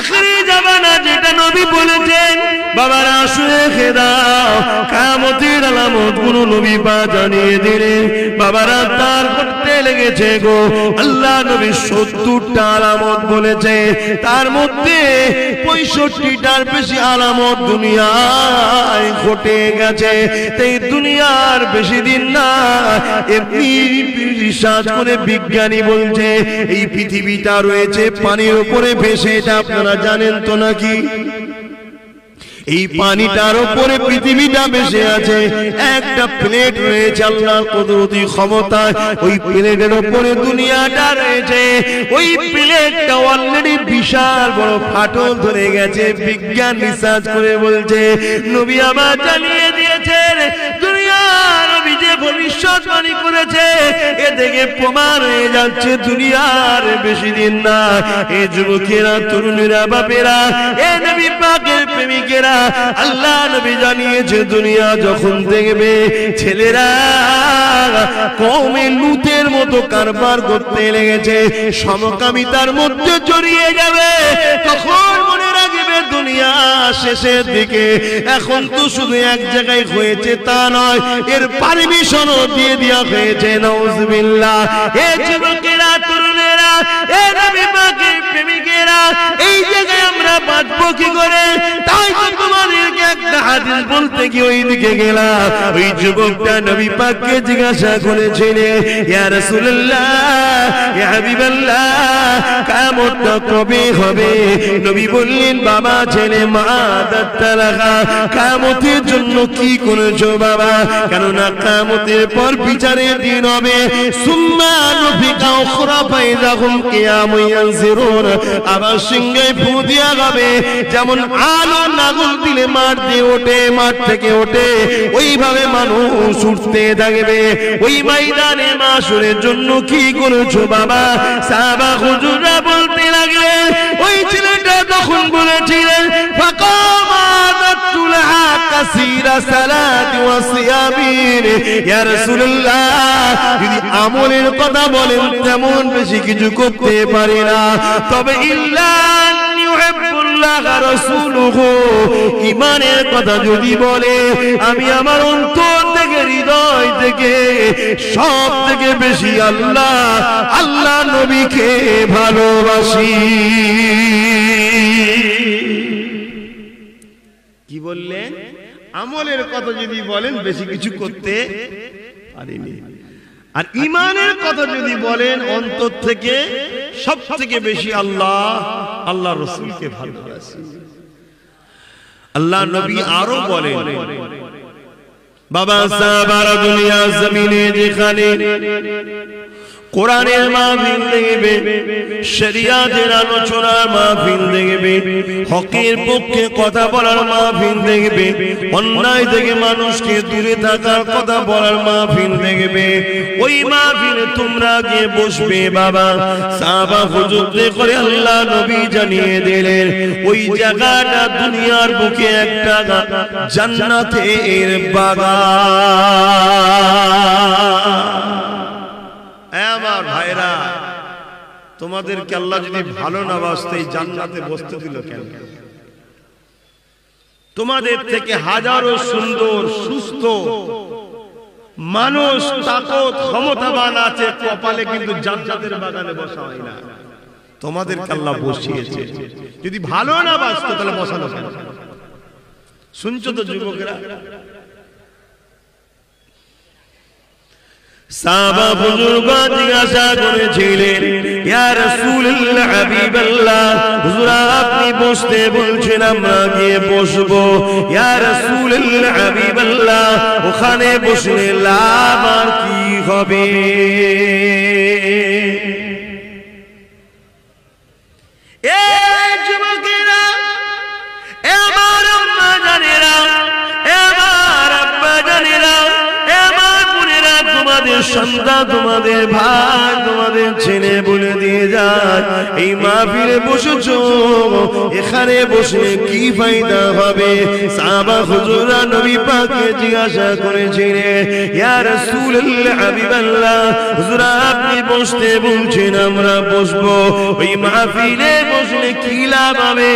আখিরি জামানা যেটা নবী বলেছেন বাবারা শুনে দাও কিয়ামতের আলামত কোন নবী বা জানিয়ে দিলেন বাবারা তার করতে লেগেছে গো আল্লাহ নবী 70টা আলামত বলেছে তার মধ্যে 65টার বেশি আলামত দুনিয়ায় ঘটে গেছে এই দুনিয়ার বেশি দিন না এমনি রিসার্চ করে বিজ্ঞানী বলছে এই পৃথিবীটা রয়েছে পানির উপরে ভেসে এটা আপনারা জানেন তো নাকি এই পানিটার উপরে পৃথিবীটা ভেসে আছে একটা প্লেট রয়েছে আল্লাহর কুদরতি ক্ষমতায় ওই প্লেটের উপরে দুনিয়াটা রয়েছে ওই প্লেটটা অলরেডি বিশাল বড় ফাটল ধরে গেছে বিজ্ঞান রিসার্চ করে বলছে নবী আমার জানিয়ে দিয়েছেন দুনিয়ার নবী যে ভবিষ্যৎবাণী করেছে এ থেকে প্রমাণ হয়ে যাচ্ছে দুনিয়ার বেশি দিন না এ যুবকেরা তরুণীরা বাপেরা এ নবী পাকের প্রেমিকেরা আল্লাহ নবী জানিয়েছে দুনিয়া যখন দেখবে ছেলেরা কওমে লূতের মতো কারবার করতে লেগেছে সমকামিতার মধ্যে জড়িয়ে যাবে তখন মনে রাখবে দুনিয়া শেষের দিকে এখন তো শুধু এক জায়গায় হয়েছে তা নয় এর পারমিশনও দিয়ে দেওয়া হয়েছে নাউজুবিল্লাহ এ যুবকেরা তরুণেরা এ নবী পাকের প্রেমিকেরা এই জায়গায় আমরা বাঁচবো কি করে তাই তো তোমাদেরকে একটা হাদিস বলতে গিয়ে ওই দিকে গেলাম ওই যুবকটা নবী পাককে জিজ্ঞাসা করেছিলেন ইয়া রাসূলুল্লাহ ইয়া হাবিবাল্লাহ কিয়ামতটা কবে হবে নবী বললেন বাবা ছেলে মাদাত্তা লাগা কিয়ামতের জন্য কি করেছো বাবা কেন না কিয়ামতের পর বিচারের দিন হবে সুম্মা নুফিকা উখরা ফাইযাহুম কিয়ামুন ইয়ানজিরুন আবার সিংহে ফু দেয়া হবে যেমন আলো নাগল দিলে মাঠ দিয়ে ওঠে মাঠ থেকে ওঠে ওইভাবে মানুষ উঠতে থাকবে ওই ময়দানে মাশরের জন্য কি করেছো বাবা সাহাবা হুজুররা বলতে লাগলেন ওই ছেলেটা তখন বলেছিলেন ফাকামাতুলহা কাসীরা সালাতি ওয়া সিয়ামিন ইয়া রাসূলুল্লাহ যদি আমলের কথা বলেন তেমন বেশি কিছু করতে পারি না তবে ইল্লা ইউহিব্বুল্লাহ রাসূলুহু ঈমানের কথা যদি বলে আমি আমার অন্তর থেকে হৃদয় থেকে সব থেকে বেশি আল্লাহ নবীকে ভালোবাসি কি বললেন আমলের কথা যদি বলেন বেশি কিছু করতে পারিনি আর ঈমানের কথা যদি বলেন অন্তর থেকে সব থেকে বেশি আল্লাহ রাসূলকে ভালোবাসি আল্লাহ নবী আরো বলেন বাবা সাহাবারা দুনিয়া জমিনে যেখানে কোরআনের মাহফিল দেখবে শরিয়াতের আলোচনার মাহফিল দেখবে হকের পক্ষে কথা বলার মাহফিল দেখবে অন্যায় থেকে মানুষকে দূরে থাকার কথা বলার মাহফিল দেখবে ওই মাহফিলে তোমরা গিয়ে বসবে বাবা সাহাবা হুজুরদের করে আল্লাহ নবী জানিয়ে দিলেন ওই জায়গাটা দুনিয়ার বুকে একটা জান্নাতের বাগান আমার ভাইরা তোমাদেরকে আল্লাহ যদি ভালো না বাসতে জান্নাতে বসতে দিল কেন তোমাদের থেকে হাজারো সুন্দর সুস্থ মানুষ তাকত ক্ষমতাবান আছে কপালে কিন্তু জান্নাতের বাগানে বসা হয় না তোমাদেরকে আল্লাহ বসিয়েছে যদি ভালো না বাসতো তাহলে বসানো কেন শুনছো তো যুবকেরা সাহাবা বুজুর্গ জিজ্ঞাসা করেছিলেন ইয়া রাসূলুল্লাহ হাবিবাল্লাহ হুজুর আপনি বসতে বলছেন আমরা গিয়ে বসবো ইয়া রাসূলুল্লাহ হাবিবাল্লাহ ওখানে বসলে লাভ আর কি হবে এই যুবকেরা আমার আম্মা জানেরা আমার আব্বা জানেরা তোমাদের সন্তান, তোমাদের ভাই, তোমাদের ছেলে বলে দিয়ে যায়, এই মাহফিলে বসেছো, এখানে বসে কি ফায়দা হবে? সাহাবা হুজুররা নবী পাককে জিজ্ঞাসা করেছিলেন, ইয়া রাসূলুল্লাহ, হাবিবাল্লাহ, হুজুর আপনি বসতে বলছেন, আমরা বসবো, ওই মাহফিলে বসলে কি লাভ হবে?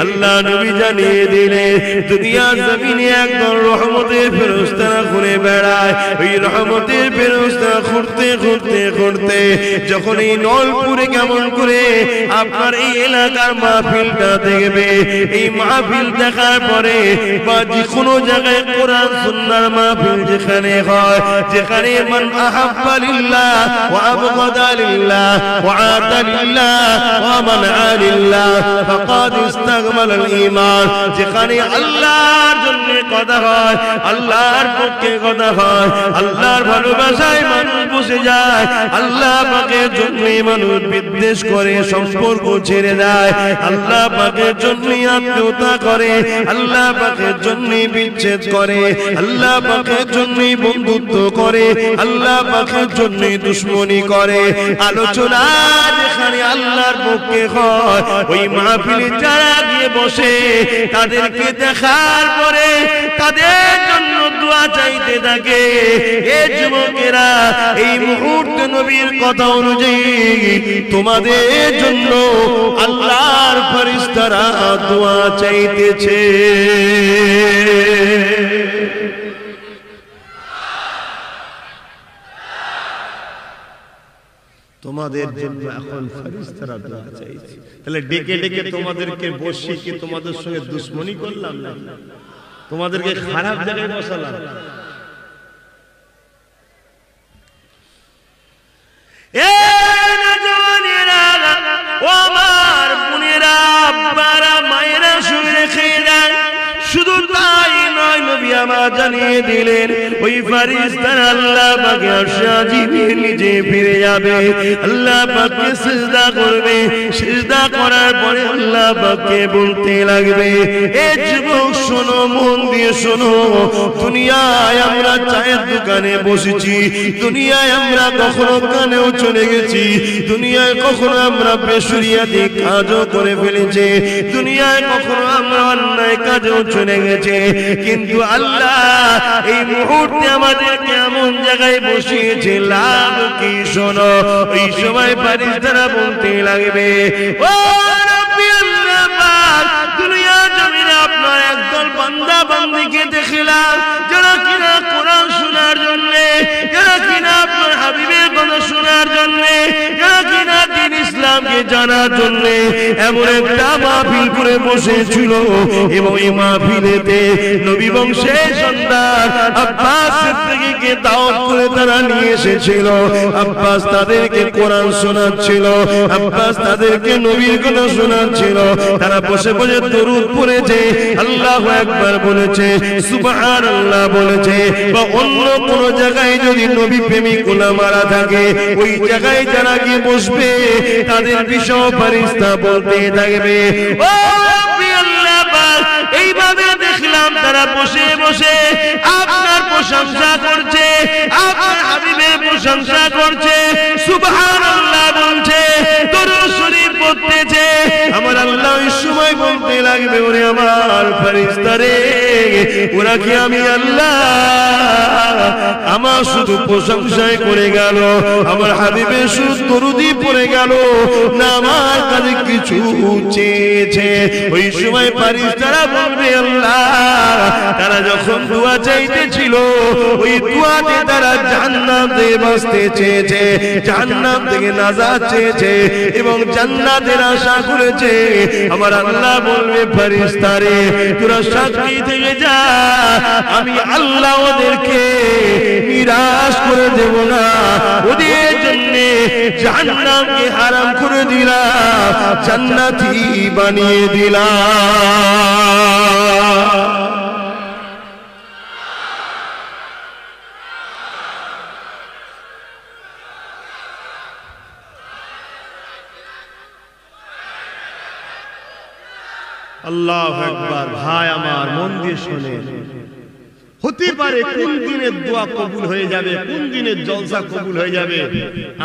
আল্লাহ নবী জানিয়ে দিলেন, দুনিয়া জমিনে একদম রহমতের ফেরেশতারা ঘুরে বেড়ায়, ওই রহমতের ফেরেশতারা ঘুরতে ঘুরতে ঘুরতে যখন এই নলপুরে কেমন করে আপনার এই এলাকার মাহফিলটা দেখবে, এই মাহফিল দেখার পরে বা যে কোনো জায়গায় কোরআন সুন্নাহর মাহফিল যেখানে হয়, যেখানে মান আহাব্বা লিল্লাহ ওয়া আবগাদা লিল্লাহ ওয়া আতা লিল্লাহ ওয়া মানআ লিল্লাহ ফাকাদ ইস্তাগমাল আল ঈমান, যেখানে আল্লাহর জন্য কথা হয়, আল্লাহর পক্ষে কথা হয়, আল্লাহর ভালোবাসায় মানুষ বসে যায়, আল্লাহ পাকের জন্য মানুষ বিদ্বেষ করে, সম্পর্ক ছেড়ে দেয়, আল্লাহ পাকের জন্য আত্মীয়তা করে, আল্লাহ পাকের জন্য বিচ্ছেদ করে, আল্লাহ পাকের জন্য বন্ধুত্ব করে, আল্লাহ পাকের জন্য দুশ্মনী করে। আলোচনা যেখানে আল্লাহর পক্ষে হয়, ওই মাহফিলে যারা গিয়ে বসে, তাদেরকে দেখার পরে তাদের জন্য দোয়া চাইতে থাকে। এ যুবকেরা, এই মুহূর্তে নবীর কথা অনুযায়ী তোমাদের জন্য আল্লাহর ফেরেশতারা দোয়া চাইতেছে। তোমাদের জন্য এখন ফেরেশতারা দোয়া চাইছে। তাহলে ডেকে ডেকে তোমাদেরকে বসিয়ে কি তোমাদের সঙ্গে দুশ্মনী করলাম না? তোমাদেরকে খারাপ জায়গায় বসালাম? এ নজওয়ানেরা, ও আমার বোনেরা, আব্বারা, মায়েরা, শুনে খেয়ে যান। শুধু তাই নয়, নবী আমার জানিয়ে দিলেন, ওই ফেরেশতারা আল্লাহ পাকের আরশে আজিমের নিচে ফিরে যাবে, আল্লাহ পাককে সিজদা করবে, সিজদা করার পরে আল্লাহ পাককে বলতে লাগবে, এ যুবক শোনো, মন দিয়ে শোনো, দুনিয়ায় আমরা চায়ের দোকানে বসেছি, দুনিয়ায় আমরা কখনো কানেও চলে গেছি, দুনিয়ায় কখনো আমরা বেশুরিয়াতি কাজও করে ফেলেছি, দুনিয়ায় কখনো আমরা অন্যায় কাজও চলে গেছে, কিন্তু আল্লাহ এই মুহূর্তে আমাদেরকে এমন জায়গায় বসিয়েছে, লাভ কি শোনো। ওই সময় ফেরেশতারা বলতে লাগবে, ও রব্বি আল্লাহ পাক, দুনিয়া জমিনে আপনার একদল বান্দা বান্দীকে দেখলাম, যারা কিনা কোরআন শোনার জন্য, যারা কিনা আপনার হাবিবের কথা শোনার জন্য, যারা কিনা দ্বীন ইসলামকে জানার জন্য এমন একটা মাহফিল করে বসেছিল, এবং এই মাহফিলেতে নবী বংশের সন্তান আব্বাস সিদ্দিককে দাওয়াত করে তারা নিয়ে এসেছিল। আব্বাস তাদেরকে কোরআন শোনাচ্ছিল, আব্বাস তাদেরকে নবীর কথা শোনাচ্ছিল। তারা বসে বসে দরুদ পড়েছে, আল্লাহু আকবার বলেছে, সুবহানাল্লাহ বলেছে, বা অন্য কোন জায়গায় যদি নবী প্রেমিক উলামারা থাকে, ওই জায়গায় যারা গিয়ে বসবে তাদের বিষয় ফেরেশতা বলতে থাকবে, ও রব্বি আল্লাহ পাক, এইভাবে দেখলাম তারা বসে বসে আপনার প্রশংসা করছে, আপনার হাবিবের প্রশংসা করছে, সুবহানাল্লাহ বলছে, দরুদ শরীফ পড়তেছে। আমার আল্লাহ ওই সময় বলতে লাগবে, ওরে আমার ফেরেশতারে, ওরা কি আমি আল্লাহ আমার শুধু প্রশংসাই করে গেল, আমার হাবিবের শুধু দরুদই পড়ে গেল না, আমার কাছে কিছু চেয়েছে? ওই সময় ফেরেশতারা বলবে, আল্লাহ তারা যখন দোয়া চাইতেছিল, ওই দোয়াতে তারা জান্নাতে বাঁচতে চেয়েছে, জান্নাত থেকে নাজাত চেয়েছে এবং জান্নাতের আশা করেছে। আমার আল্লাহ বলবে, ফেরেশতারে তোরা সাক্ষী থেকে যা, আমি আল্লাহ ওদেরকে নিরাশ করে দেব না, ওদের জন্য জান্নাতকে হারাম করে দিলাম, জান্নাতি বানিয়ে দিলাম। আল্লাহু আকবার। ভাই আমার, মন দিয়ে শোনেন, হতে পারে কোন দিনের দোয়া কবুল হয়ে যাবে, কোন দিনের জলসা কবুল হয়ে যাবে,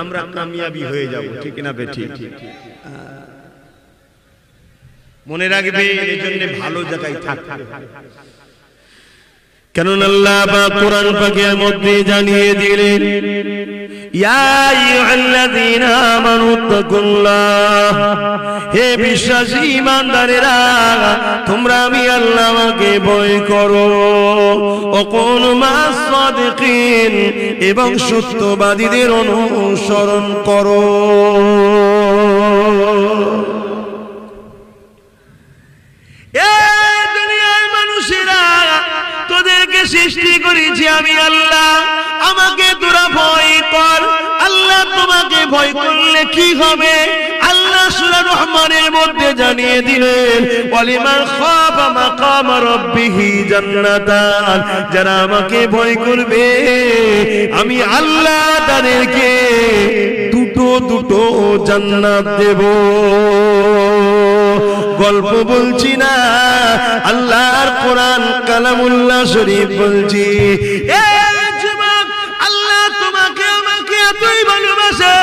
আমরা কামিয়াবি হয়ে যাব, ঠিক না বেঠিক? মনে রাখবে, এই জন্য ভালো জায়গায় থাকতে। কেননা আল্লাহ পাক কোরআন পাকের মধ্যে জানিয়ে দিলেন, ইয়া আইয়ুহাল্লাযীনা আমানু তাকুল্লাহ, হে বিশ্বাসী ঈমানদারেরা, তোমরা আমি আল্লাহকে ভয় করো, ওয়াকুনু মা'আস সাদিকিন, এবং সত্যবাদীদের অনুসরণ করো। এই দুনিয়ার মানুষেরা, তোদেরকে সৃষ্টি করেছি আমি আল্লাহ, আমাকে তোরা ভয় কর। আল্লাহ তোমাকে ভয় করলে কি হবে? আল্লাহ সূরা রহমানের মধ্যে জানিয়ে দিলেন, ওয়ালিমান খাফা মাকাম রাব্বিহি জান্নাতান, যারা আমাকে ভয় করবে আমি আল্লাহ তাদেরকে দুটো দুটো জান্নাত দেব। গল্প বলছি না, আল্লাহর কোরআন কালামুল্লাহ শরীফ বলছি। এই যুবক, আল্লাহ তোমাকে আমাকে এতই ভালোবাসে,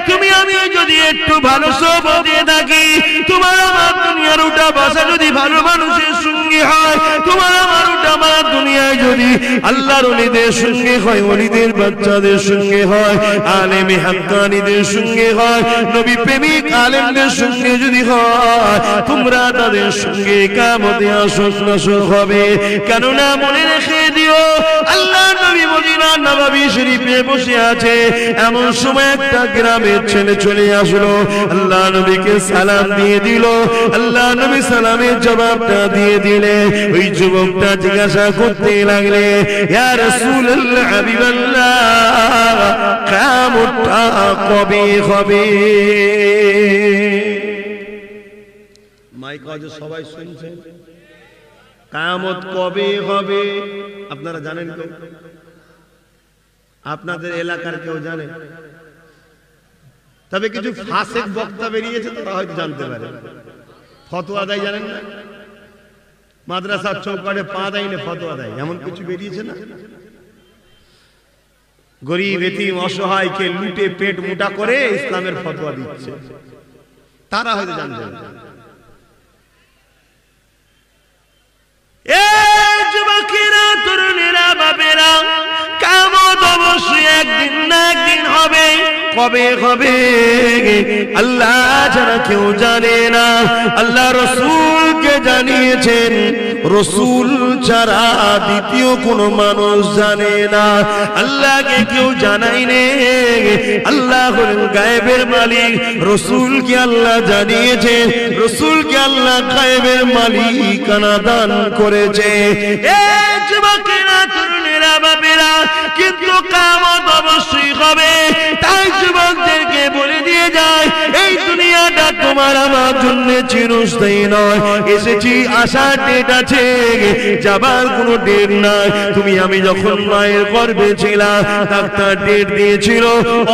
তুমি আমি যদি একটু ভালো সহবত দিয়ে থাকি, তোমার আমার দুনিয়ার উঠা বসা যদি ভালো মানুষের সঙ্গে হয়, তোমার আমার উঠা আমার দুনিয়ায় যদি আল্লাহর ওলিদের সঙ্গে হয়, ওলিদের বাচ্চাদের সঙ্গে হয়, আলেমে হাক্কানীদের সঙ্গে হয়, নবী প্রেমিক আলেমদের সঙ্গে যদি হয়, তোমরা তাদের সঙ্গে কিয়ামতে আসর হবে। কেননা মনে রেখে দিও, আল্লাহ নবী মদিনার নববী শরীফে বসে আছে, এমন সময় একটা গ্রামের ছেলে চলে আসলো, আল্লাহ নবীকে সালাম দিয়ে দিল। আল্লাহ নবী সালামের জবাবটা দিয়ে দিলে, ওই যুবকটা জিজ্ঞাসা করতে লাগলে, ইয়া রাসূলুল্লাহ, হাবিবাল্লাহ, কিয়ামতটা কবে হবে? মাইক আওয়াজে সবাই শুনছেন, কিয়ামত কবে হবে আপনারা জানেন? কেউ আপনাদের এলাকার কেউ জানে? তবে কিছু ফাসিক বক্তা বেরিয়েছে, তারা হয়তো জানতে পারে। ফতোয়া দেয়, জানেন না? মাদ্রাসার চৌকাঠে পা দেয় না, ফতোয়া দেয়, এমন কিছু বেরিয়েছে না? গরিব এতিম অসহায়কে লুটে পেট মোটা করে ইসলামের ফতোয়া দিচ্ছে, তারা হয়তো জানতে পারে। এই যুবকেরা, তরুণেরা, বাবেরা, কিয়ামত অবশ্যই একদিন না একদিন হবে। কবে হবে আল্লাহ ছাড়া কেউ জানে না। আল্লাহ রাসূলকে জানিয়েছেন, রাসূল ছাড়া দ্বিতীয় কোনো মানুষ জানে না। আল্লাহকে কেউ জানায়নি, আল্লাহ হলেন গায়েবের মালিক। রাসূলকে আল্লাহ জানিয়েছেন, রাসূলকে আল্লাহ গায়েবের মালিকানা দান করেছে। এই যুবকেরা, তরুণেরা, বাবেরা, কিন্তু কিয়ামত অবশ্যই হবে। তাই যুবকদেরকে বলে দিয়ে যায়, এই দুনিয়াটা তোমার আমার জন্য চিরস্থায়ী নয়। এসেছি, আসার ডেট আছে, যাবার কোনো ডেট নাই। তুমি আমি যখন মায়ের গর্ভে ছিলাম, ডাক্তার ডেট দিয়েছিল,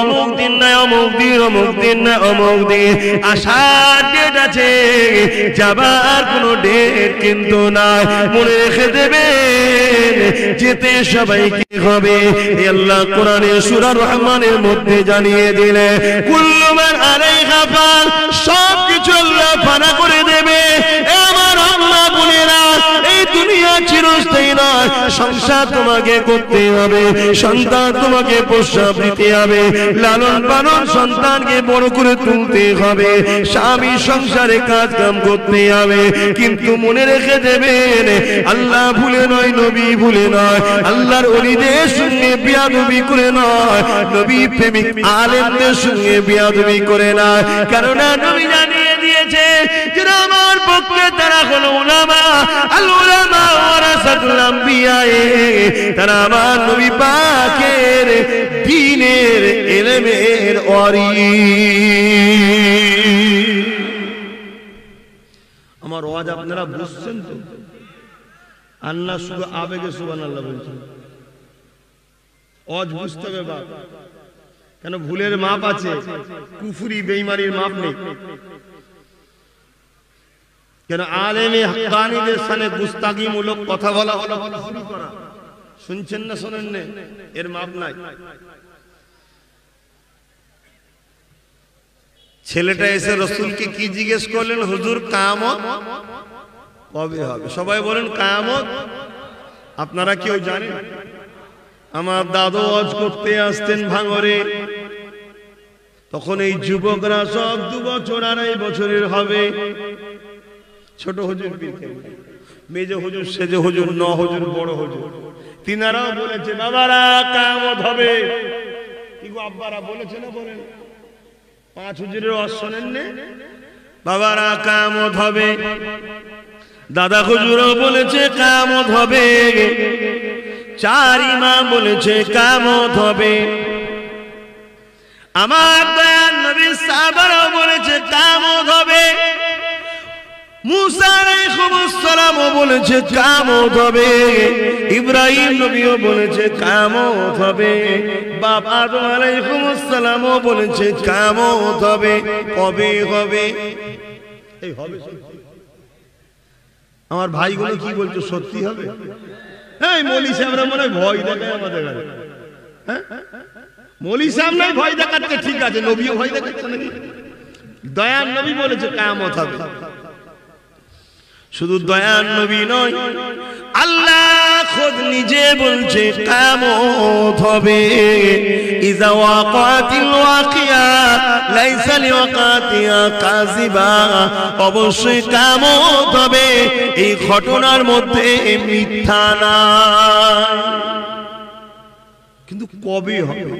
অমুক দিন না অমুক দিন, অমুক দিন না অমুক দিন। আসার ডেট আছে, যাবার কোনো ডেট কিন্তু নাই। মনে রেখে দেবেন, যেতে সবাইকে হবে। আল্লাহ কোরআনে সূরা রহমানের মধ্যে জানিয়ে দিলে, কুল্লু মান আলাইহা ফান, সবকিছু আল্লাহ ফানা করে দেবে। আমার আল্লাহ বোনেরা, এই দুনিয়া চিরস্থায়ী নয়। সংসার তোমাকে করতে হবে, সন্তান তোমাকে প্রসব দিতে হবে, লালন পালন সন্তানকে বড় করে তুলতে হবে, স্বামী সংসারে কাজ কাম করতে হবে। কিন্তু মনে রেখে দেবেন, আল্লাহ ভুলে নয়, নবী ভুলে নয়, আল্লাহর ওলিদের সঙ্গে বিয়াদবি করে নয়, নবী প্রেমিক আলেমদের সঙ্গে বিয়াদবি করে না। কেননা নবী জানিয়ে দিয়েছে, যারা আমার পক্ষে তারা হলো উলামা, আল উলামা ওয়ারাসাতুল আম্বিয়া, তারা আমার নবী পাকের দ্বীনের ইলমের ওয়ারিস। আমার ওয়াজ আপনারা বুঝছেন তো? আল্লাহ শুধু আবেগে সুবহানাল্লাহ বলছেন, ওয়াজ বুঝতে হবে বাপ। কেন ভুলের মাপ আছে, কুফরি বেঈমানির মাপ নেই। কেন আলেমে হাক্কানীদের সামনে গুস্তাগিমূলক কথা বলা হলো শুরু করা, শুনছেন না শোনেন না? এর মাপ নাই। ছেলেটা এসে রসুলকে কি জিজ্ঞেস করলেন? হুজুর কিয়ামত কবে হবে? সবাই বলেন কিয়ামত। আপনারা কেউ জানেন? আমার দাদু ওয়াজ করতে আসতেন ভাঙরে, তখন এই যুবকরা সব 2 বছর 2.5 বছরের হবে। ছোট হুজুর, মেজ হুজুর, সেজ হুজুর, 9 হুজুর, বড় হুজুর, তিনারাও বলেছে বাবারা কিয়ামত হবে। কি গো আব্বারা বলেছে না? বলেন। 5 হুজুরের ওয়াজ শোনেন না? বাবারা কিয়ামত হবে। দাদা হুজুরও বলেছে কিয়ামত হবে। 4 ইমাম বলেছে কিয়ামত হবে। আমার দয়াল নবী সাহাবারাও বলেছে কিয়ামত হবে। মুসা আলাইহিস সালামও বলেছে কিয়ামত হবে। ইব্রাহিম নবীও বলেছে কিয়ামত হবে। বাপ আদম আলাইহিস সালামও বলেছে কিয়ামত হবে। কবে হবে? এই হবে। আমার ভাইগুলো কি বলছো? সত্যি হবে? এই মৌলী সাহেবরা মনে হয় ভয় দেখায় আমাদের কাছে। হ্যাঁ, মৌলী সাহেব নাই ভয় দেখাচ্ছে, ঠিক আছে, নবীও ভয় দেখাচ্ছে নাকি? দয়াল নবী বলেছে কিয়ামত হবে। শুধু দয়াল নবী নয়, আল্লাহ খুদ নিজে বলছে কিয়ামত হবে। ইযা ওয়াকাতিল ওয়াকিয়া লাইসা লিওয়াকাতিহা কাযিবা। অবশ্যই কিয়ামত হবে, এই ঘটনার মধ্যে মিথ্যা নাই। কিন্তু কবে হবে?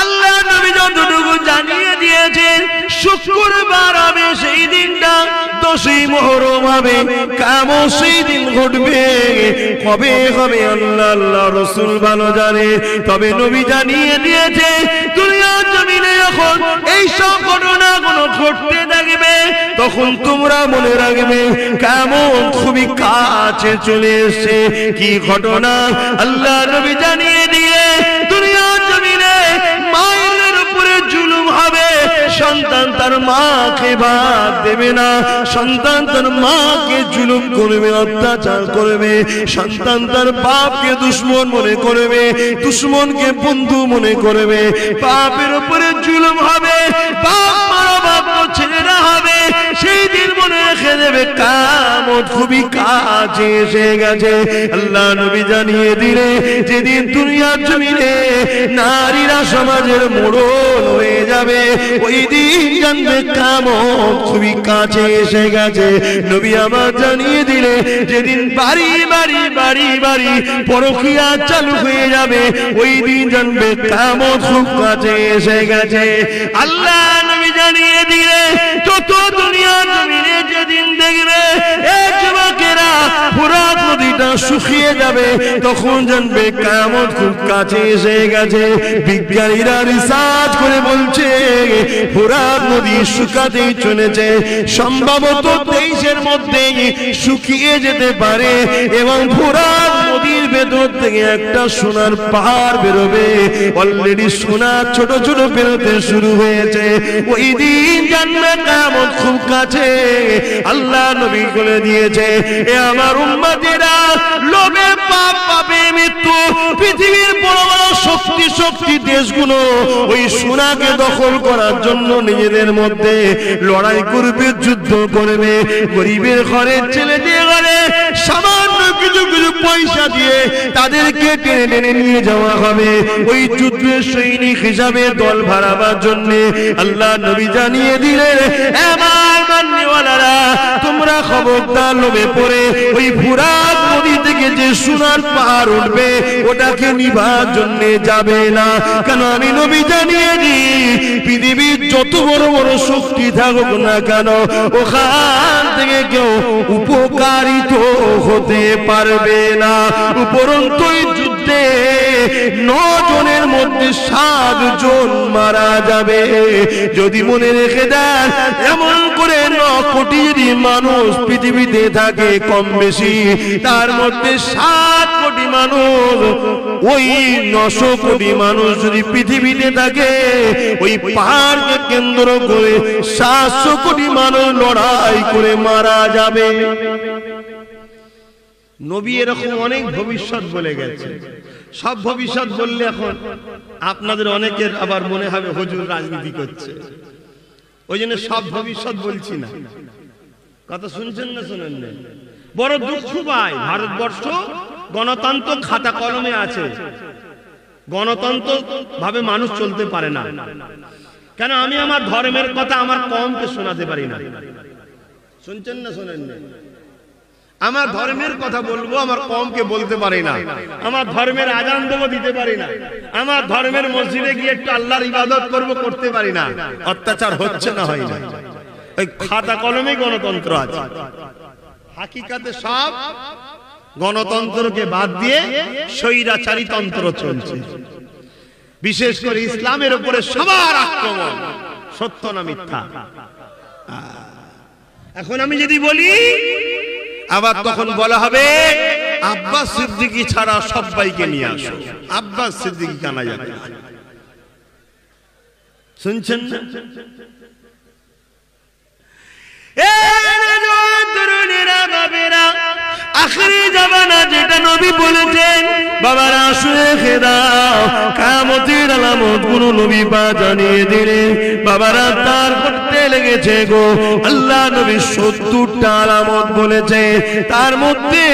আল্লাহ নবী যতটুকু জানিয়ে দিয়েছেন শুক্রবার হবে সেই দিনটা, 10ই মুহররম হবে, কিয়ামত সেই দিন ঘটবে। কবে হবে আল্লাহ রাসূল ভালো জানে। তবে নবী জানিয়ে দিয়েছে দুনিয়ার জমিনে যখন এই সব ঘটনাগুলো ঘটতে থাকবে তখন তোমরা মনে রাখবে কিয়ামত খুবই কাছে চলে এসেছে। কি ঘটনা? আল্লাহ নবী জানিয়ে দিয়ে দুনিয়ার জমিনে মায়ের উপরে জুলুম হবে। সন্তান তার মাকে ভাত দেবে না, সন্তান তার মাকে জুলুম করবে, অত্যাচার করবে। সন্তান তার বাপকে দুশমন মনে করবে, দুশমনকে বন্ধু মনে করবে। বাপের উপরে জুলুম হবে, বাপ মারা বাপ ছেলেরা হবে। সেই দিন মনে রেখে দেবে কিয়ামত খুবই কাছে এসে গেছে। আল্লাহ নবী জানিয়ে দিলে যেদিন দুনিয়ার জমিনে নারীরা সমাজের মোড়ল হয়ে যাবে, ওই দিন জানবে কিয়ামত খুবই কাছে এসে গেছে। নবী আমার জানিয়ে দিলে যেদিন বাড়ি বাড়ি বাড়ি বাড়ি পরকীয়া চালু হয়ে যাবে, ওই দিন জানবে কিয়ামত খুব কাছে এসে গেছে। আল্লাহ নবী জানিয়ে দিলে যত দুনিয়ার জমিনে যেদিন দেখবে এই যুবকেরা ফুরাত নদীটা শুকিয়ে যাবে, তখন জানবে কিয়ামত খুব কাছে এসে গেছে। বিজ্ঞানীরা রিসার্চ করে বলছে ফুরাত নদী শুকাতেই চলেছে। সম্ভবত 23-এর মধ্যেই শুকিয়ে যেতে পারে এবং ফুরাত নদীর ভেতর থেকে একটা সোনার পাহাড় বেরোবে। অলরেডি সোনা ছোট ছোট বেরোতে শুরু হয়েছে। ওই দিন জানবে কিয়ামত খুব কাছে। আল্লাহ নবী বলে দিয়েছে, এ আমার উম্মতেরা, লোভে পাপ, পাপে মৃত্যু। পৃথিবীর বড় বড় শক্তি দেশগুলো ওই সোনাকে দখল করার জন্য নিজেদের মধ্যে লড়াই করবে, যুদ্ধ করবে। গরিবের ঘরের ছেলেদের ঘরে সামান্য কিছু কিছু পয়সা দিয়ে তাদেরকে টেনে টেনে নিয়ে যাওয়া হবে ওই যুদ্ধের সৈনিক হিসাবে দল ভাড়াবার জন্য। আল্লাহ নবী জানিয়ে দিলেন, আমার মান্যওয়ালারা, তোমরা খবরদার লোভে পড়ে ওই ফুরাত নদী থেকে যে সোনার পাহাড় উঠবে ওটাকে নিবার জন্য যাবে না। কেন? আমি নবী জানিয়ে দিই, পৃথিবীর যত বড় বড় শক্তি থাকুক না কেন, ওখান থেকে কেউ উপকারিত হতে পারবে না। উপরন্তু যুদ্ধে 9 জনের মধ্যে 7 জন মারা যাবে। যদি মনে রেখে দেন, এমন করে 9 কোটি মানুষ পৃথিবীতে থাকে কম বেশি, তার মধ্যে 7 কোটি মানুষ ওই 900 কোটি মানুষ যদি পৃথিবীতে থাকে, ওই পাহাড়কে কেন্দ্র করে 700 কোটি মানুষ লড়াই করে মারা যাবে। নবী এরকম অনেক ভবিষ্যৎ বলে গেছে। সব ভবিষ্যৎ বললে এখন আপনাদের অনেকের আবার মনে হবে হুজুর রাজনীতি করছে, ওই জন্য সব ভবিষ্যৎ বলছি না। কথা শুনছেন না শুনেন না? বড় দুঃখ পাই, ভারতবর্ষ গণতন্ত্র খাতা কলমে আছে, গণতন্ত্র ভাবে মানুষ চলতে পারে না। কেন? আমি আমার ধর্মের কথা আমার কমকে শোনাতে পারি না। শুনছেন না শোনেন না? আমার ধর্মের কথা বলবো, আমার কমকে বলতে পারি না। আমার ধর্মের আজান দেবো, দিতে পারি না। আমার ধর্মের মসজিদে গিয়ে একটু আল্লাহর ইবাদত করবো, করতে পারি না। অত্যাচার হচ্ছে না, হয় না। ওই খাতা কলমে গণতন্ত্র আছে, হাকিকাতে সব গণতন্ত্রকে বাদ দিয়ে স্বৈরাচারী তন্ত্র চলছে। বিশেষ করে ইসলামের উপরে সবার আক্রমণ, সত্য না মিথ্যা। এখন আমি যদি বলি, আবার তখন বলা হবে আব্বাস সিদ্দিকী ছাড়া সবাইকে নিয়ে আসো। আব্বাস সিদ্দিকী কানা যাবে না। শুনছেন না? আখিরি জামানা যেটা নবী বলেছেন, বাবারা শুনে দাও, কিয়ামতের আলামত গুলো নবী পাক জানিয়ে দিলেন। বাবারা তার করতে লেগেছে গো। আল্লাহ নবী 70টা আলামত বলেছে, তার মধ্যে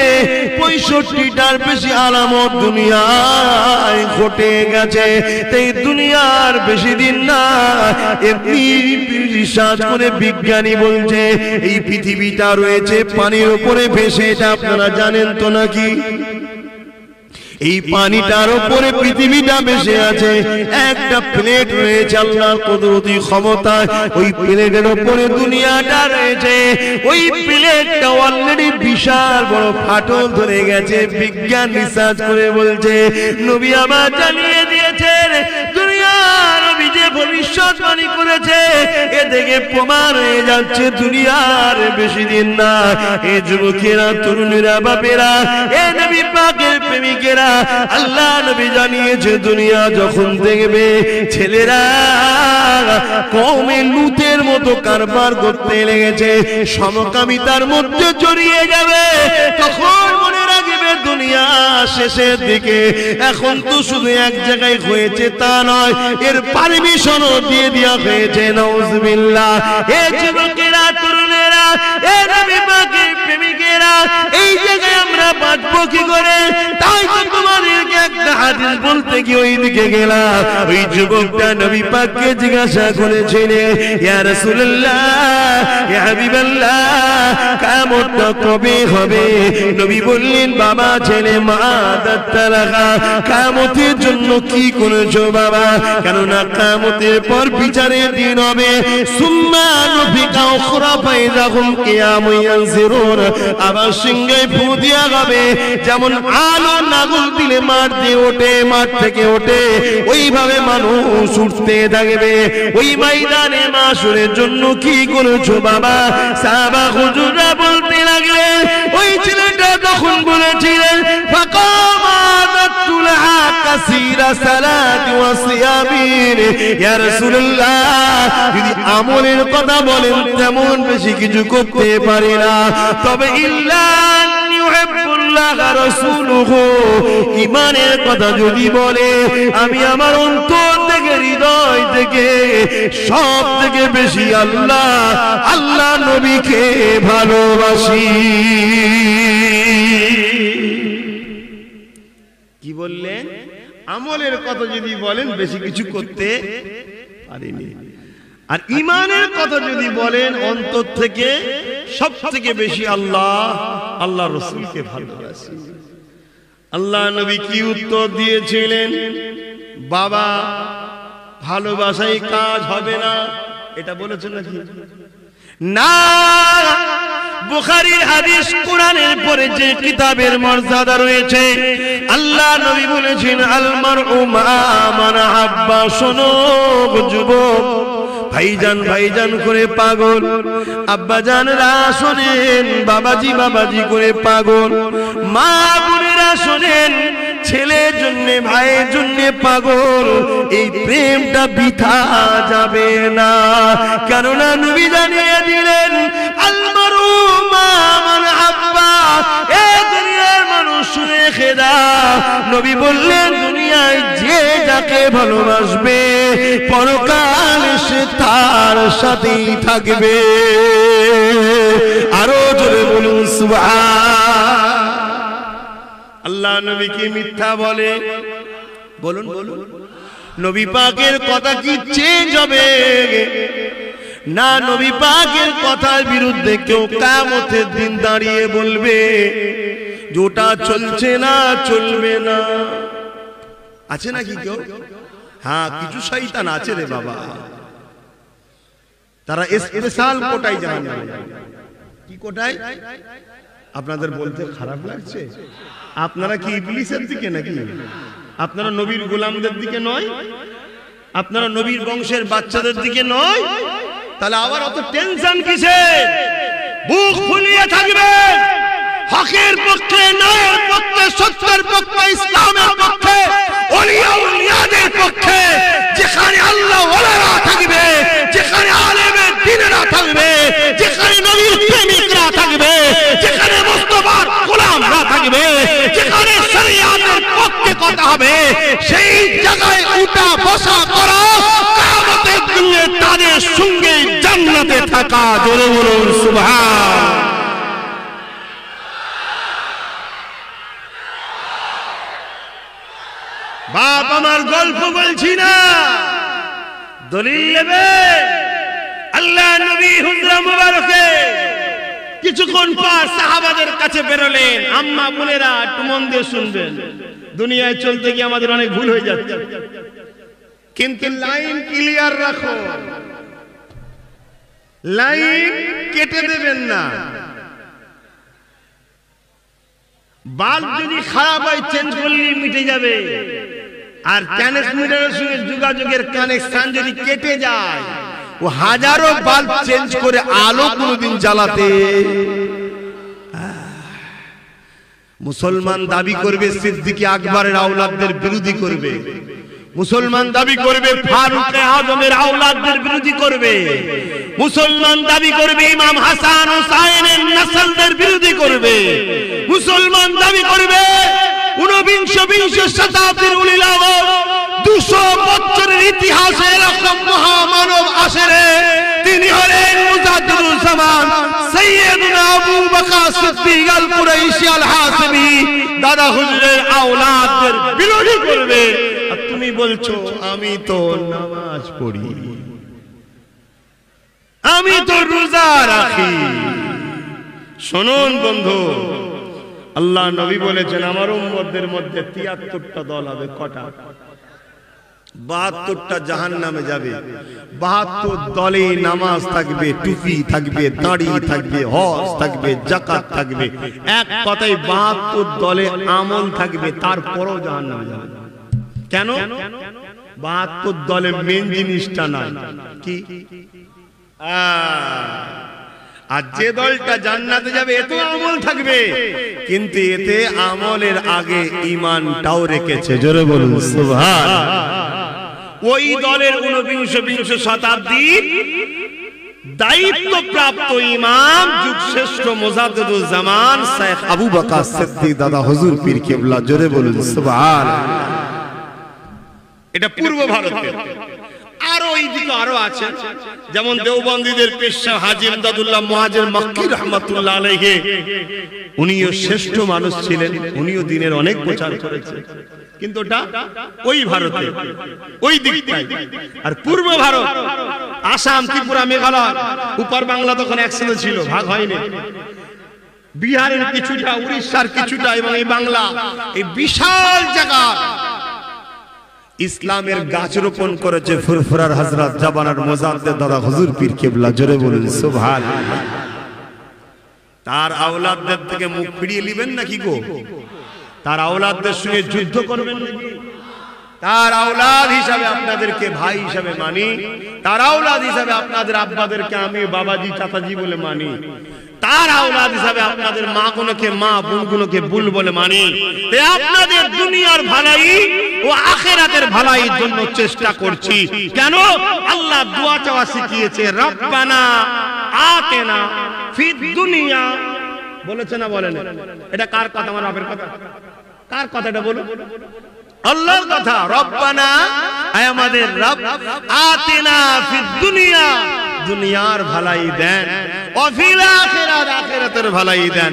65টার বেশি আলামত দুনিয়ায় ঘটে গেছে। এই দুনিয়ার বেশি দিন না, এমনি রিসার্চ করে বিজ্ঞানী বলছে এই পৃথিবীটা রয়েছে পানির উপরে ভেসে। এটা আপনারা জানেন তো নাকি? এই পানিটার উপরে পৃথিবীটা ভেসে আছে। একটা প্লেট রয়েছে আল্লাহর কুদরতি ক্ষমতায়, ওই প্লেটের উপরে দুনিয়াটা রয়েছে। ওই প্লেটটা অলরেডি বিশাল বড় ফাটল ধরে গেছে। বিজ্ঞান রিসার্চ করে বলছে, নবী আবার জানিয়ে দিয়েছেন দুনিয়ার নবী যে ভবিষ্যৎবাণী করেছে, এ থেকে প্রমাণ হয়ে যাচ্ছে দুনিয়ার বেশি দিন না। এ যুবকেরা, তরুণীরা, বাপেরা, এ নবী পাকের প্রেমিকেরা, আল্লাহ নবী জানিয়েছে দুনিয়া যখন দেখবে ছেলেরা কওমে লূতের মতো কারবার করতে লেগেছে, সমকামিতার মধ্যে জড়িয়ে যাবে, তখন মনে রাখবে দুনিয়া শেষের দিকে। এখন তো শুধু এক জায়গায় হয়েছে তা নয়, এর পারমিশনও দিয়ে দেওয়া হয়েছে। নাউজুবিল্লাহ। এ যুবকেরা, তরুণেরা, এ নবী পাকের প্রেমিকেরা, এই জায়গায় আমরা বাঁচবো কি করে? তাই তো তোমাদেরকে একটা হাদিস বলতে গিয়ে ওই দিকে গেলাম। ওই যুবকটা নবী পাককে জিজ্ঞাসা করেছিলেন, ইয়া রাসূলুল্লাহ, ইয়া হাবিবাল্লাহ, কিয়ামতটা কবে হবে? নবী বললেন, বাবা ছেলে মাদাত্তালাকা, কিয়ামতের জন্য কি করেছো বাবা? কেননা কিয়ামতের পর বিচারের দিন হবে। সুম্মা নুফিকা উখরা ফাইযাহুম কিয়ামুন ইয়ানজিরুন, আবার সিংহে ফু দিয়া হবে। যেমন আলো নাগুল দিলে মাঠ দিয়ে ওঠে, মাঠ থেকে ওঠে, ওইভাবে মানুষ উঠতে থাকবে। ওই ময়দানে মাশরের জন্য কি করেছো বাবা? সাহাবা হুজুররা বলতে লাগলেন, ওই ছেলেটা তখন বলেছিলেন, ফাকামাতুলহা কাসীরা সালাতি ওয়া সিয়ামিন, ইয়া রাসূলুল্লাহ, যদি আমলের কথা বলেন তেমন বেশি কিছু করতে পারি না, তবে ইল্লা ইউহিব্বুল্লাহ রাসূলুহু, ঈমানের কথা যদি বলে আমি আমার অন্তর থেকে, হৃদয় থেকে সব থেকে বেশি আল্লাহ, আল্লাহ নবীকে ভালোবাসি। কি বললেন? আমলের কথা যদি বলেন বেশি কিছু করতে পারিনি, আর ঈমানের কথা যদি বলেন অন্তর থেকে সব থেকে বেশি আল্লাহ, আল্লাহ রাসূলকে ভালোবাসি। আল্লাহ নবী কি উত্তর দিয়েছিলেন? বাবা, ভালোবাসাই কাজ হবে না, এটা বলেছেন নাকি? না, বুখারীর হাদিস, কোরআনের পরে যে কিতাবের মর্যাদা রয়েছে, আল্লাহ নবী বলেছেন আল মারউ মা মান হাব্বা। শোনো যুবক, ভাইজান ভাইজান করে পাগল, আব্বাজানরা শোনেন, বাবাজি বাবাজি করে পাগল, মা বোনেরা শোনেন, ছেলের জন্য ভাইয়ের জন্য পাগল, এই প্রেমটা বৃথা যাবে না। কেননা নবী জানিয়ে দিলেন আলমারু মা মান আব্বা, এ দুনিয়ার মানুষ শুনে খেদা, নবী বললেন দুনিয়ায় যে যাকে ভালোবাসবে পরকাল সে তার সাথেই থাকবে। আরো জোরে বলুন সুবহান। আল্লাহ নবী কি মিথ্যা বলে? বলুন বলুন, নবী পাকের কথা কি চেঞ্জ হবে? না, নবী পাকের কথার বিরুদ্ধে কেউ কিয়ামতের দিন দাঁড়িয়ে বলবে যেটা চলছে না চলবে না। আছে নাকি কেউ? হ্যাঁ, কিছু শয়তান আছে রে বাবা, তারা স্পেশাল কোটায় জাহান্নামে যাবে। কি কোটায়? আপনাদের বলতে খারাপ লাগছে? আপনারা কি ইবলিসের দিকে নাকি? আপনারা নবীর গোলামদের দিকে নয়? আপনারা নবীর বংশের বাচ্চাদের দিকে নয়? তাহলে আবার অত টেনশন কিসে? বুক ফুলিয়ে থাকবেন, হকের পক্ষে, ন্যায়ের পক্ষে, সত্যের পক্ষে, ইসলামের পক্ষে, ওলিয়া উলিয়াদের পক্ষে। যেখানে আল্লাহ ওয়ালারা থাকবে, যেখানে আলেমের দ্বীনেরা থাকবে, যেখানে নবীর প্রেমিকরা থাকবে, যেখানে মুস্তাফার গোলামরা থাকবে, যেখানে শরিয়াতের পক্ষে কথা হবে, সেই জায়গায় উঠা বসা করা, কিয়ামতের দিনে তাদের সঙ্গে জান্নাতে থাকা। জোরে বলুন সুবহান। বাপ আমার গল্প বলছি না, দলিল নেবে। আল্লাহ নবী হুজরা মুবারকে কিছুক্ষণ পর সাহাবাদের কাছে বেরোলেন। আম্মা বোনেরা একটু মন দিয়ে শুনবেন, দুনিয়ায় চলতে গিয়ে আমাদের অনেক ভুল হয়ে যাচ্ছে, কিন্তু লাইন ক্লিয়ার রাখো, লাইন কেটে দেবেন না। বাল্ব যদি খারাপ হয় চেঞ্জ করলেই মিটে যাবে, আর ট্রান্সমিটারের সঙ্গে যোগাযোগের কানেকশন যদি কেটে যায়, ও হাজারো বাল্ব চেঞ্জ করে আলো কোনদিন জ্বালাতে। মুসলমান দাবি করবে সিদ্দিক আকবরের আওলাদদের বিরোধী করবে, মুসলমান দাবি করবে ফারুক আজমের আওলাদদের বিরোধী করবে, মুসলমান দাবি করবে ইমাম হাসান হুসাইনের নসলদের বিরোধী করবে, মুসলমান দাবি করবে ঊনবিংশ শতাব্দীর উলিল আমর 200 বছরের ইতিহাসে এরকম মহামানব আসেরে, তিনি হলেন মুজাদ্দিদুল জামান সাইয়্যিদুনা আবু বকর সিদ্দিক আল কুরাইশি আল হাসিবি। দাদা হুজুরের আওলাদদের বিরোধী করবে, আর তুমি বলছো আমি তো নামাজ পড়ি, আমি তো রোজা রাখি। শুনুন বন্ধু, আল্লাহ নবী বলেছেন আমার উম্মতদের মধ্যে 73টা দল হবে। কটা? 72টা জাহান্নামে যাবে। 72 দলে নামাজ থাকবে, টুপি থাকবে, দাড়ি থাকবে, হজ থাকবে, যাকাত থাকবে, এক কথায় 72 দলে আমল থাকবে, তারপরও জাহান্নামে যাবে। কেন? 72 দলে মেন জিনিসটা নাই কি? আর যে দলটা জান্নাতে যাবে এতে আমল থাকবে, কিন্তু এতে আমলের আগে ঈমানটাও রেখেছে। জোরে বলুন সুবহান। ওই দলের 19 শতাব্দীর দায়িত্বপ্রাপ্ত ইমাম যুগশ্রেষ্ঠ মুজাদ্দিদুল জামান শেখ আবু বকর সিদ্দিক দাদা হুজুর পীর কিবলা। জোরে বলুন সুবহান। এটা পূর্ব ভারতে। আরো এইদিকে আরো আছে, যেমন দেওবন্দীদের পেশা হাজী ইমদাদুল্লাহ মুহাজির মক্কি রাহমাতুল্লাহ আলাইহি, উনিও শ্রেষ্ঠ মানুষ ছিলেন, উনিও দ্বীনের অনেক প্রচার করেছেন, কিন্তু ওটা ওই ভারতে, ওই দিকটাই। আর পূর্ব ভারত, আসাম, ত্রিপুরা, মেঘালয়, উপর বাংলা তখন একসাথে ছিল, ভাগ হয়নি। বিহারের কিছুটা, উড়িষ্যার কিছুটা, এবং এই বাংলা, এই বিশাল জায়গা ইসলামের গাছ রোপণ করেছে ফুরফুরার হযরত জাবানার মুজাদ্দিদ দাদা হুজুর পীর কিবলা। জোরে বলুন সুবহানাল্লাহ। তার আওলাদদের থেকে মুখ ফিরিয়ে নেবেন নাকি গো? তার আওলাদদের সঙ্গে যুদ্ধ করবেন নাকি? তার আওলাদ হিসাবে আপনাদেরকে ভাই হিসাবে মানি, তার আওলাদ হিসাবে আপনাদের আব্বাদেরকে আমি বাবাজি চাচাজি বলে মানি, তার আওলাদ হিসাবে আপনাদের মা গুলোকে মা, বোন গুলোকে বুল বলে মানি। আপনাদের দুনিয়ার তাদের ভালাইয়ের জন্য চেষ্টা করছি। কেন? আল্লাহ দোয়া চাওয়া শিখিয়েছে, রব্বানা আতিনা ফিদ দুনিয়া, বলেছে না বলেন? এটা কার কথা? আমার রবের কথা। কার কথা এটা বলুন? আল্লাহর কথা। রব্বানা, আয় আমাদের রব, আতিনা ফিদ দুনিয়া, দুনিয়ার ভালাই দেন, ও ফিল আখিরাত, আখিরাতের ভালাই দেন।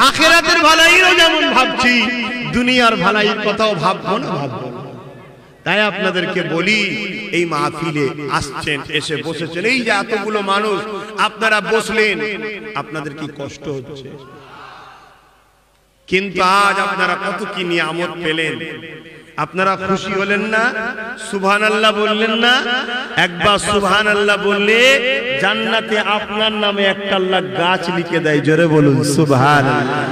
আখিরাতের ভালাইও যেমন ভাবছি, দুনিয়ার ভালাইয়ের কথাও ভাববো না, ভাববো। তাই আপনাদেরকে বলি, এই মাহফিলে আসছেন, এসে বসেছেন, এই যে এতগুলো মানুষ আপনারা বসলেন, আপনাদের কি কষ্ট হচ্ছে? কিন্তু আজ আপনারা কত কি নিয়ামত পেলেন, আপনারা খুশি হলেন না? সুবহানাল্লাহ বললেন না? একবার সুবহানাল্লাহ বললে জান্নাতে আপনার নামে একটা আল্লাহ গাছ লিখে দেয়। জোরে বলুন সুবহানাল্লাহ।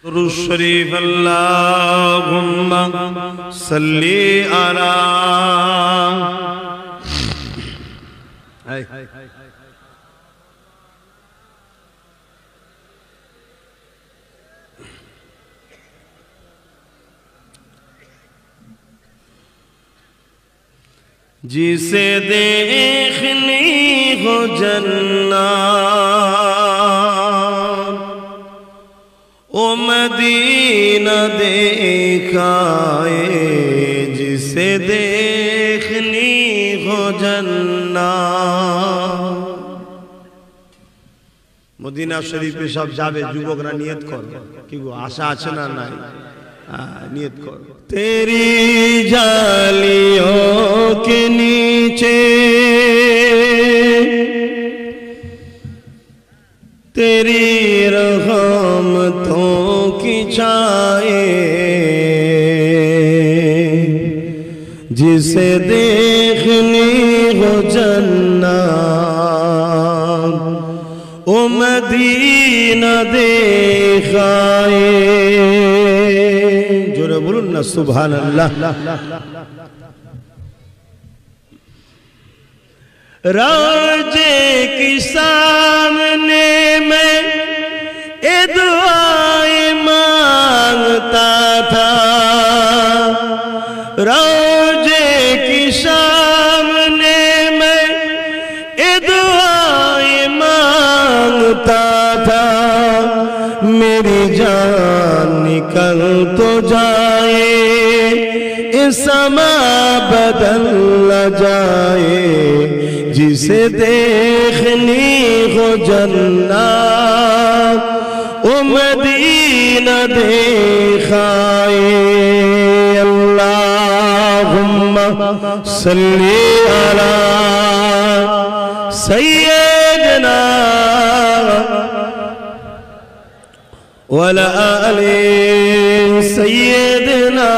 দুরূদ শরীফ, আল্লাহুম্মা সাল্লি আলা जिसे देखनी हो जन्नत, ओ मदीना देखाए, जिसे देखनी हो जन्नत। मदीना शरीफे सब जावे, যুবকরা নিয়ত কর, কি গো আশা আছে না নাই? नियत करो। तेरी जालियों के नीचे तेरी रहमतों की छाए, जिसे देखनी हो जन्नत, ओ मदीना देखाए। जोरे बोलून ना सुभानअल्लाह। रोजे के सामने मैं ए दुआएं मांगता था, रोजे के सामने मैं ए दुआएं मांगता था। मेरी जान निकल तो जाए, समा बदल न जाए, जिसे देखनी हो जन्नत, ओ मदीना देखाए। अल्लाहुम्मा सल्ली अला सय्यदना वला आले सय्यदना।